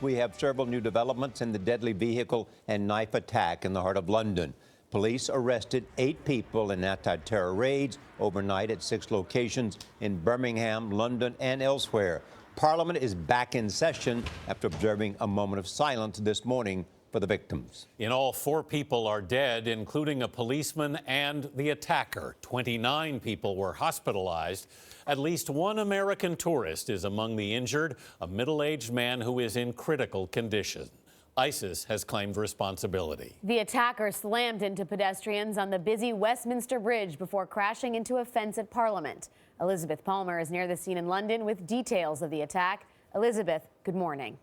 We have several new developments in the deadly vehicle and knife attack in the heart of London. Police arrested 8 people in anti-terror raids overnight at 6 locations in Birmingham, London, and elsewhere. Parliament is back in session after observing a moment of silence this morning for the victims. In all, 4 people are dead, including a policeman and the attacker. 29 people were hospitalized. At least one American tourist is among the injured, a middle-aged man who is in critical condition. ISIS has claimed responsibility. The attacker slammed into pedestrians on the busy Westminster Bridge before crashing into a fence at Parliament. Elizabeth Palmer is near the scene in London with details of the attack. Elizabeth, good morning.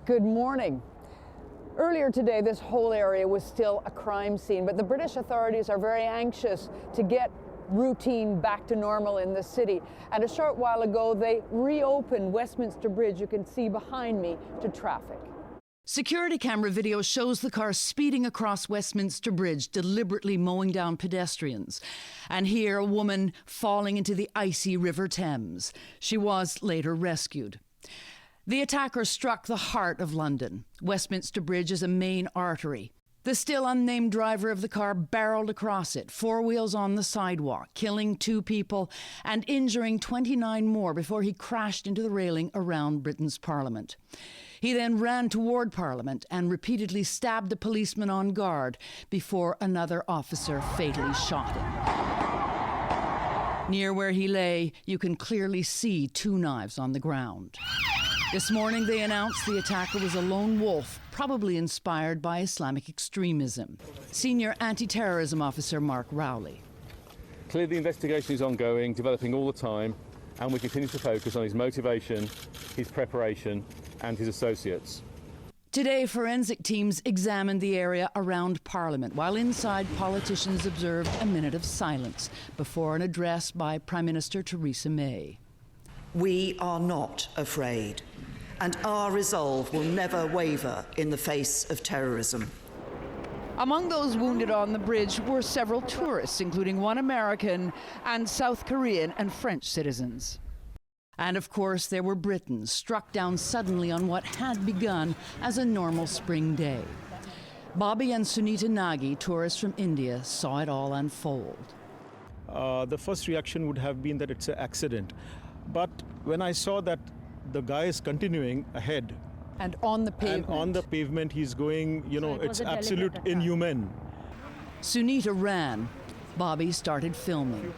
Good morning. Earlier today, this whole area was still a crime scene, but the British authorities are very anxious to get routine back to normal in the city. And a short while ago, they reopened Westminster Bridge, you can see behind me, to traffic. Security camera video shows the car speeding across Westminster Bridge, deliberately mowing down pedestrians. And here, a woman falling into the icy River Thames. She was later rescued. The attacker struck the heart of London. Westminster Bridge is a main artery. The still unnamed driver of the car barreled across it, 4 wheels on the sidewalk, killing 2 people and injuring 29 more before he crashed into the railing around Britain's Parliament. He then ran toward Parliament and repeatedly stabbed a policeman on guard before another officer fatally shot him. Near where he lay, you can clearly see 2 knives on the ground. This morning, they announced the attacker was a lone wolf, probably inspired by Islamic extremism. Senior anti-terrorism officer Mark Rowley. Clearly, the investigation is ongoing, developing all the time, and we continue to focus on his motivation, his preparation, and his associates. Today, forensic teams examined the area around Parliament, while inside, politicians observed a minute of silence before an address by Prime Minister Theresa May. We are not afraid, and our resolve will never waver in the face of terrorism. Among those wounded on the bridge were several tourists, including 1 American and South Korean and French citizens. And of course, there were Britons struck down suddenly on what had begun as a normal spring day. Bobby and Sunita Nagi, tourists from India, saw it all unfold. The first reaction would have been that it's an accident. But when I saw that the guy is continuing ahead, And on the pavement, he's going, it's absolute inhuman. Sunita ran. Bobby started filming.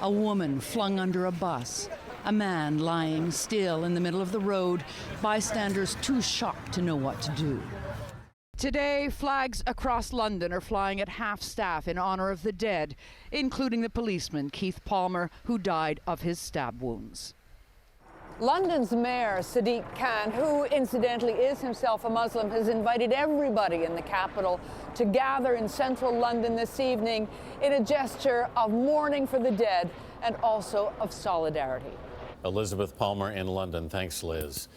A woman flung under a bus. A man lying still in the middle of the road. Bystanders too shocked to know what to do. Today, flags across London are flying at half-staff in honor of the dead, including the policeman, Keith Palmer, who died of his stab wounds. London's Mayor, Sadiq Khan, who incidentally is himself a Muslim, has invited everybody in the capital to gather in central London this evening in a gesture of mourning for the dead and also of solidarity. Elizabeth Palmer in London. Thanks, Liz.